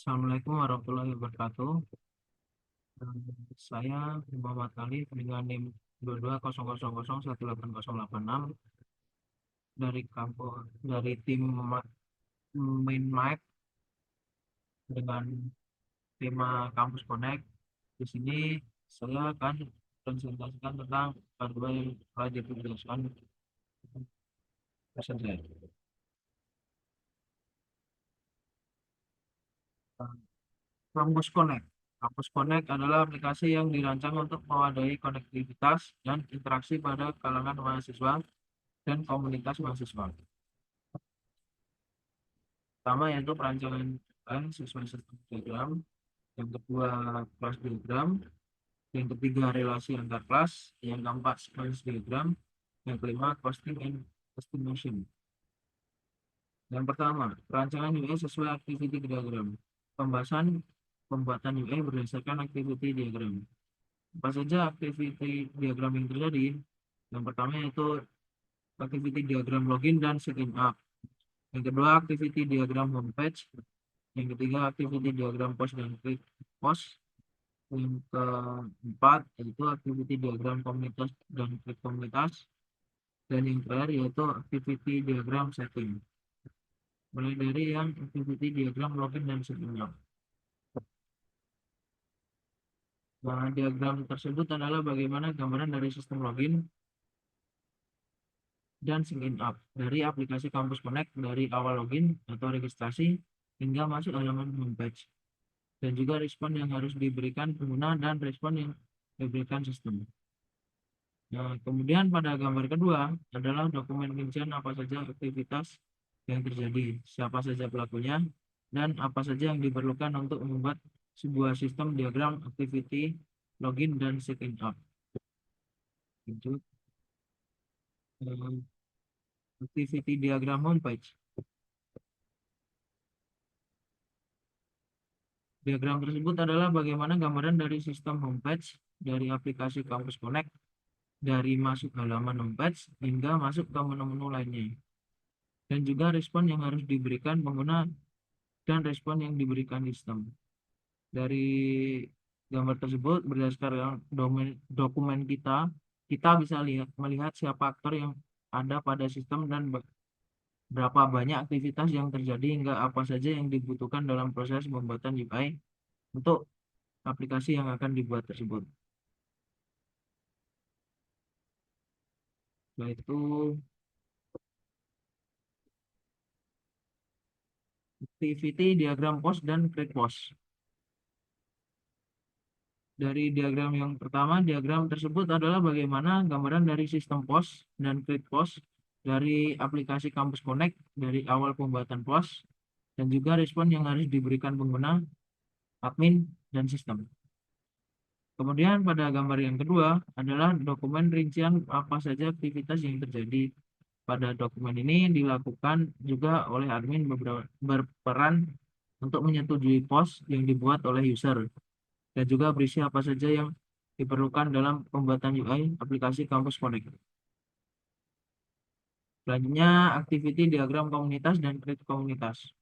Assalamualaikum warahmatullahi wabarakatuh. Saya Muhammad Ali dengan NIM 2200018086 dari tim Minmap dengan tema Kampus Connect. Di sini saya akan presentasikan tentang hardware yang telah dijelaskan saja. Kampus Connect. Kampus Connect adalah aplikasi yang dirancang untuk mewadahi konektivitas dan interaksi pada kalangan mahasiswa dan komunitas mahasiswa. Pertama yaitu perancangan sesuai sistem diagram, yang kedua kelas diagram, yang ketiga relasi antar kelas, yang keempat sequence diagram, yang kelima costing and estimation. Yang pertama, perancangan UI sesuai activity diagram. Pembahasan pembuatan UI berdasarkan activity diagram. Apa saja activity diagram yang terjadi? Yang pertama yaitu activity diagram login dan sign up. Yang kedua, activity diagram homepage. Yang ketiga, activity diagram post dan click post. Yang keempat, yaitu activity diagram komunitas dan click komunitas. Dan yang terakhir, yaitu activity diagram setting. Mulai dari yang activity diagram login dan sign up. Nah, diagram tersebut adalah bagaimana gambaran dari sistem login dan sign up dari aplikasi Kampus Connect dari awal login atau registrasi hingga masuk halaman homepage. Dan juga respon yang harus diberikan pengguna dan respon yang diberikan sistem. Nah, kemudian pada gambar kedua adalah dokumen rincian apa saja aktivitas yang terjadi, siapa saja pelakunya, dan apa saja yang diperlukan untuk membuat sebuah sistem diagram activity login dan sign up. Itu activity diagram homepage. Diagram tersebut adalah bagaimana gambaran dari sistem homepage dari aplikasi Kampus Connect dari masuk halaman homepage hingga masuk ke menu-menu lainnya. Dan juga respon yang harus diberikan pengguna dan respon yang diberikan sistem. Dari gambar tersebut berdasarkan dokumen kita bisa melihat siapa aktor yang ada pada sistem dan berapa banyak aktivitas yang terjadi hingga apa saja yang dibutuhkan dalam proses pembuatan UI untuk aplikasi yang akan dibuat tersebut. Yaitu activity diagram post dan create post. Dari diagram yang pertama, diagram tersebut adalah bagaimana gambaran dari sistem POS dan create POS dari aplikasi Kampus Connect dari awal pembuatan POS dan juga respon yang harus diberikan pengguna, admin, dan sistem. Kemudian pada gambar yang kedua adalah dokumen rincian apa saja aktivitas yang terjadi. Pada dokumen ini dilakukan juga oleh admin berperan untuk menyetujui POS yang dibuat oleh user dan juga berisi apa saja yang diperlukan dalam pembuatan UI aplikasi Kampus Connect. Selanjutnya, activity diagram komunitas dan create komunitas.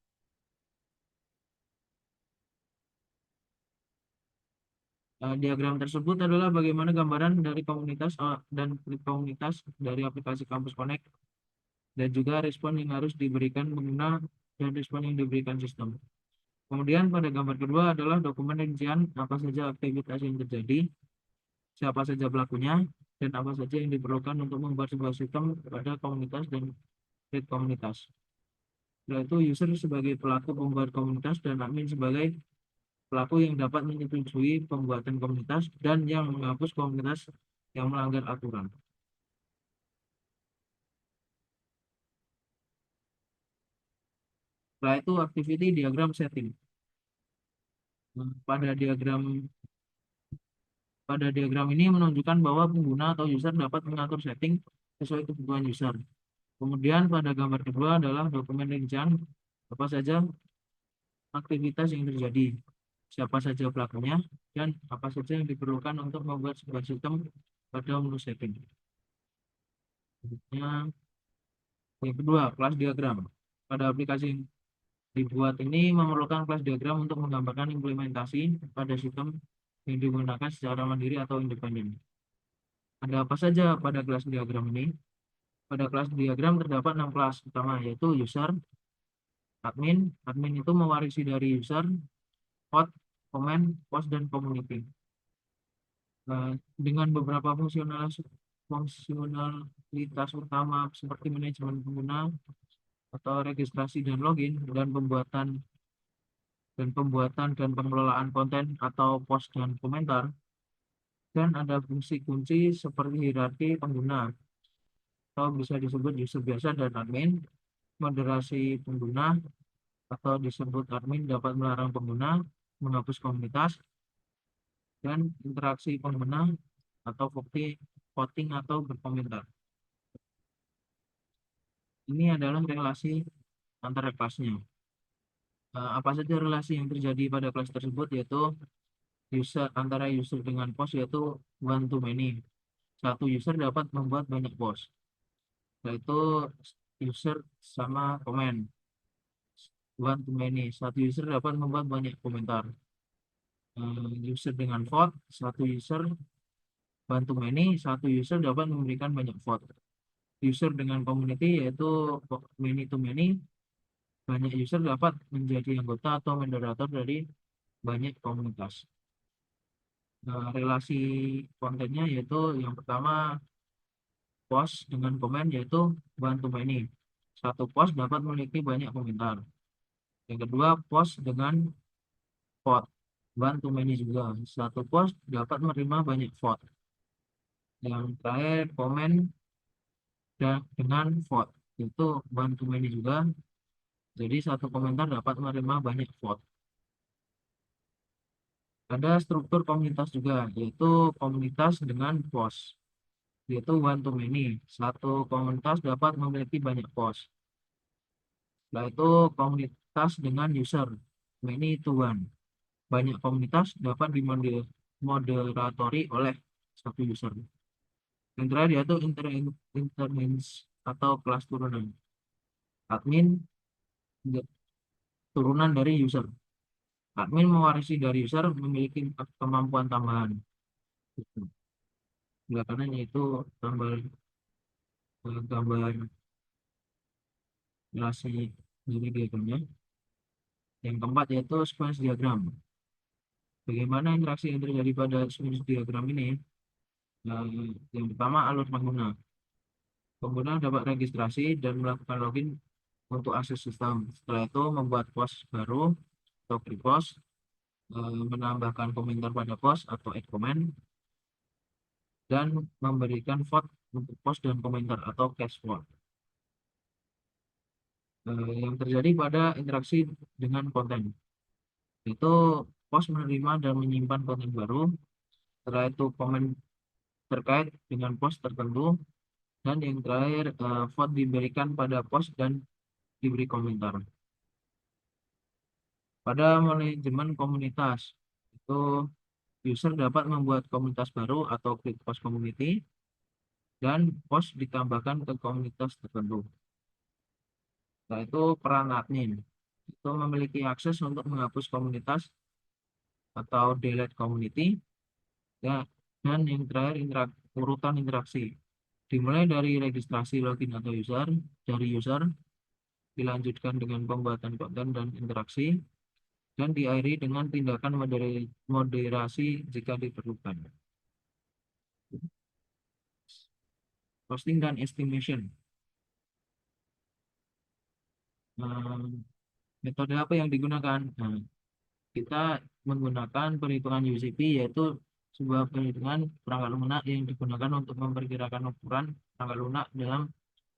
Diagram tersebut adalah bagaimana gambaran dari komunitas dan create komunitas dari aplikasi Kampus Connect dan juga respon yang harus diberikan pengguna dan respon yang diberikan sistem. Kemudian pada gambar kedua adalah dokumen rincian apa saja aktivitas yang terjadi, siapa saja pelakunya, dan apa saja yang diperlukan untuk membuat sebuah sistem pada komunitas dan create komunitas. Yaitu user sebagai pelaku pembuat komunitas dan admin sebagai pelaku yang dapat menyetujui pembuatan komunitas dan yang menghapus komunitas yang melanggar aturan. Setelah itu activity diagram setting. Nah, pada diagram ini menunjukkan bahwa pengguna atau user dapat mengatur setting sesuai kebutuhan user. Kemudian pada gambar kedua adalah dokumen rincian apa saja aktivitas yang terjadi, siapa saja pelakunya, dan apa saja yang diperlukan untuk membuat sebuah sistem pada menu setting. Selanjutnya, yang kedua, kelas diagram. Pada aplikasi Dibuat ini memerlukan kelas diagram untuk menggambarkan implementasi pada sistem yang digunakan secara mandiri atau independen. Ada apa saja pada kelas diagram ini? Pada kelas diagram terdapat 6 kelas utama, yaitu user, admin. Admin itu mewarisi dari user, host, comment, post, dan community. Dengan beberapa fungsionalitas utama seperti manajemen pengguna atau registrasi dan login dan pengelolaan konten atau post dan komentar, dan ada fungsi kunci seperti hierarki pengguna atau bisa disebut user biasa dan admin, moderasi pengguna atau disebut admin dapat melarang pengguna, menghapus komunitas, dan interaksi pengguna atau voting atau berkomentar. Ini adalah relasi antara kelasnya. Apa saja relasi yang terjadi pada kelas tersebut, yaitu antara user dengan post, yaitu one to many. Satu user dapat membuat banyak post, yaitu user sama komen. One to many, satu user dapat membuat banyak komentar. User dengan vote, satu user. One to many, satu user dapat memberikan banyak vote. User dengan community, yaitu many to many, banyak user dapat menjadi anggota atau moderator dari banyak komunitas. Relasi kontennya yaitu yang pertama post dengan komen, yaitu one to many. Satu post dapat memiliki banyak komentar. Yang kedua post dengan vote, one to many juga. Satu post dapat menerima banyak vote. Yang terakhir komen dengan vote, itu one to many juga. Jadi satu komentar dapat menerima banyak vote. Ada struktur komunitas juga, yaitu komunitas dengan post, yaitu one to many. Satu komunitas dapat memiliki banyak post. Setelah itu komunitas dengan user, many to one. Banyak komunitas dapat dimoderatori oleh satu user. Yang terakhir yaitu intermins atau kelas turunan. Admin turunan dari user. Admin mewarisi dari user, memiliki kemampuan tambahan. Belakangan yaitu gambar relasi dari diagramnya. Yang keempat yaitu sequence diagram. Bagaimana interaksi yang terjadi pada sequence diagram ini? Yang pertama, alur pengguna. Pengguna dapat registrasi dan melakukan login untuk akses sistem. Setelah itu membuat post baru atau pre-post, menambahkan komentar pada post atau add comment, dan memberikan vote untuk post dan komentar atau cast vote. Yang terjadi pada interaksi dengan konten, itu post menerima dan menyimpan konten baru. Setelah itu komen terkait dengan post tertentu, dan yang terakhir vote diberikan pada post dan diberi komentar. Pada manajemen komunitas, itu user dapat membuat komunitas baru atau create post community, dan post ditambahkan ke komunitas tertentu. Setelah itu peran admin, itu memiliki akses untuk menghapus komunitas atau delete community, ya. Dan yang terakhir urutan interaksi, dimulai dari registrasi login atau user, dari user dilanjutkan dengan pembuatan konten dan interaksi, dan diakhiri dengan tindakan moderasi jika diperlukan. Posting dan estimation. Metode apa yang digunakan? Kita menggunakan perhitungan UCP, yaitu sebuah perhitungan perangkat lunak yang digunakan untuk memperkirakan ukuran perangkat lunak dalam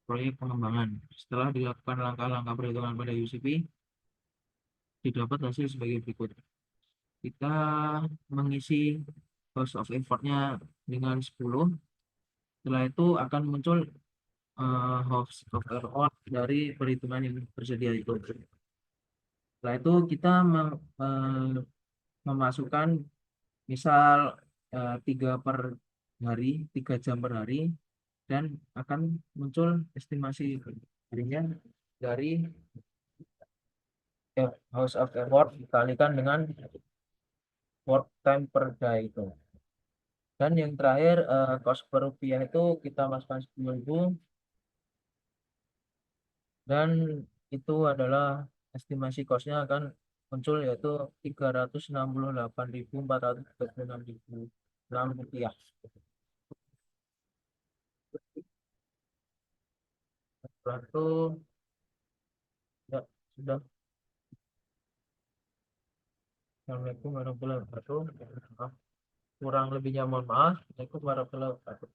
proyek pengembangan. Setelah dilakukan langkah-langkah perhitungan pada UCP, didapat hasil sebagai berikut. Kita mengisi cost of effort-nya dengan 10. Setelah itu akan muncul cost of error dari perhitungan yang tersedia itu. Setelah itu kita memasukkan misal 3 jam per hari, dan akan muncul estimasi harinya dari house of effort dikalikan dengan work time per day itu. Dan yang terakhir cost per rupiah itu kita masukkan 10.000 dan itu adalah estimasi costnya akan muncul yaitu 368.436 rupiah. Setelah itu ya sudah. Assalamualaikum warahmatullahi wabarakatuh. Kurang lebihnya mohon maaf. Assalamualaikum warahmatullahi wabarakatuh.